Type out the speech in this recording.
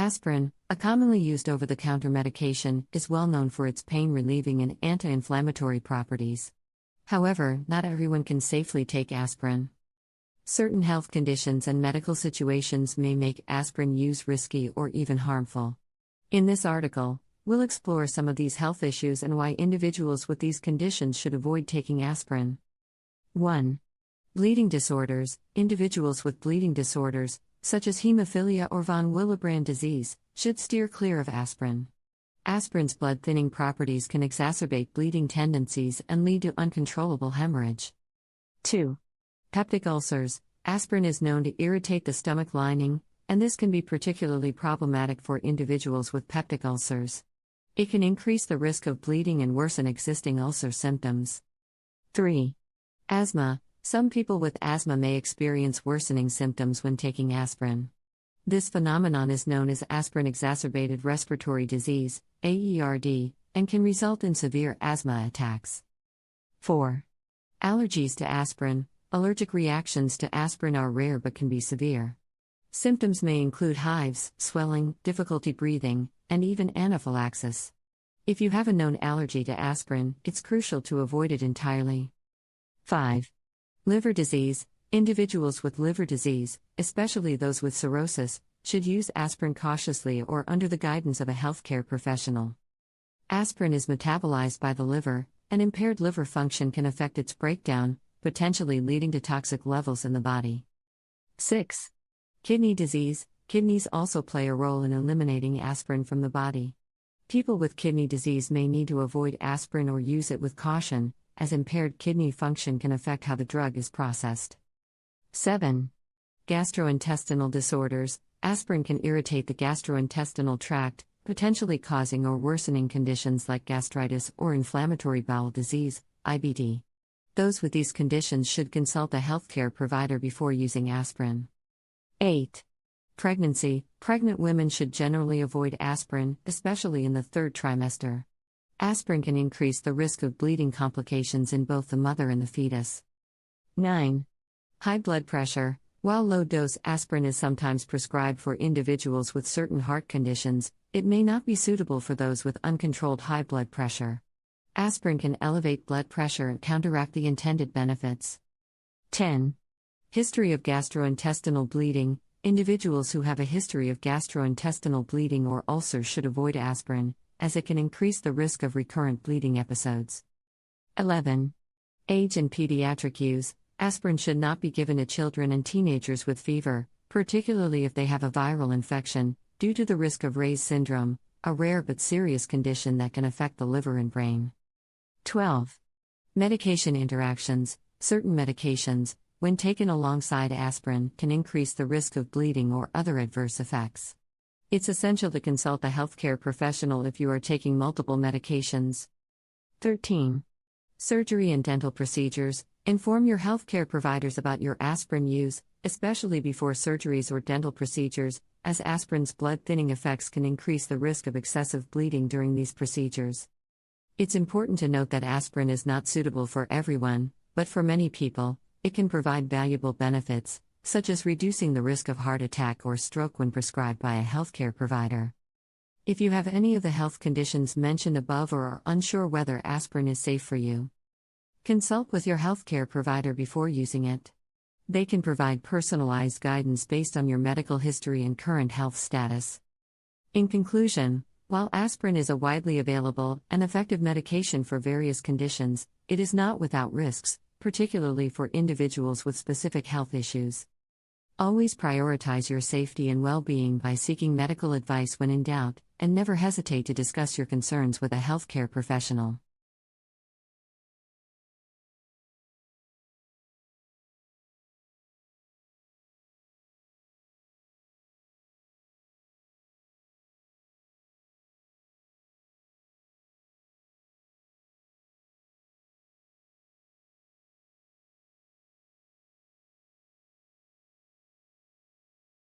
Aspirin, a commonly used over-the-counter medication, is well known for its pain-relieving and anti-inflammatory properties. However, not everyone can safely take aspirin. Certain health conditions and medical situations may make aspirin use risky or even harmful. In this article, we'll explore some of these health issues and why individuals with these conditions should avoid taking aspirin. 1. Bleeding disorders. Individuals with bleeding disorders, such as hemophilia or von Willebrand disease, should steer clear of aspirin. Aspirin's blood-thinning properties can exacerbate bleeding tendencies and lead to uncontrollable hemorrhage. 2. Peptic ulcers. Aspirin is known to irritate the stomach lining, and this can be particularly problematic for individuals with peptic ulcers. It can increase the risk of bleeding and worsen existing ulcer symptoms. 3. Asthma. Some people with asthma may experience worsening symptoms when taking aspirin. This phenomenon is known as aspirin-exacerbated respiratory disease, AERD, and can result in severe asthma attacks. 4. Allergies to aspirin. Allergic reactions to aspirin are rare but can be severe. Symptoms may include hives, swelling, difficulty breathing, and even anaphylaxis. If you have a known allergy to aspirin, it's crucial to avoid it entirely. 5. Liver disease. Individuals with liver disease, especially those with cirrhosis, should use aspirin cautiously or under the guidance of a healthcare professional. Aspirin is metabolized by the liver, and impaired liver function can affect its breakdown, potentially leading to toxic levels in the body. 6. Kidney disease. Kidneys also play a role in eliminating aspirin from the body. People with kidney disease may need to avoid aspirin or use it with caution, as impaired kidney function can affect how the drug is processed. 7. Gastrointestinal disorders. Aspirin can irritate the gastrointestinal tract, potentially causing or worsening conditions like gastritis or inflammatory bowel disease, IBD. Those with these conditions should consult a healthcare provider before using aspirin. 8. Pregnancy. Pregnant women should generally avoid aspirin, especially in the third trimester. Aspirin can increase the risk of bleeding complications in both the mother and the fetus. 9. High blood pressure. While low-dose aspirin is sometimes prescribed for individuals with certain heart conditions, it may not be suitable for those with uncontrolled high blood pressure. Aspirin can elevate blood pressure and counteract the intended benefits. 10. History of gastrointestinal bleeding. Individuals who have a history of gastrointestinal bleeding or ulcers should avoid aspirin, as it can increase the risk of recurrent bleeding episodes. 11. Age and pediatric use. Aspirin should not be given to children and teenagers with fever, particularly if they have a viral infection, due to the risk of Ray's syndrome, a rare but serious condition that can affect the liver and brain. 12. Medication interactions. Certain medications, when taken alongside aspirin, can increase the risk of bleeding or other adverse effects. It's essential to consult a healthcare professional if you are taking multiple medications. 13. Surgery and dental procedures. Inform your healthcare providers about your aspirin use, especially before surgeries or dental procedures, as aspirin's blood-thinning effects can increase the risk of excessive bleeding during these procedures. It's important to note that aspirin is not suitable for everyone, but for many people, it can provide valuable benefits, such as reducing the risk of heart attack or stroke when prescribed by a healthcare provider. If you have any of the health conditions mentioned above or are unsure whether aspirin is safe for you, consult with your healthcare provider before using it. They can provide personalized guidance based on your medical history and current health status. In conclusion, while aspirin is a widely available and effective medication for various conditions, it is not without risks, particularly for individuals with specific health issues. Always prioritize your safety and well-being by seeking medical advice when in doubt, and never hesitate to discuss your concerns with a healthcare professional.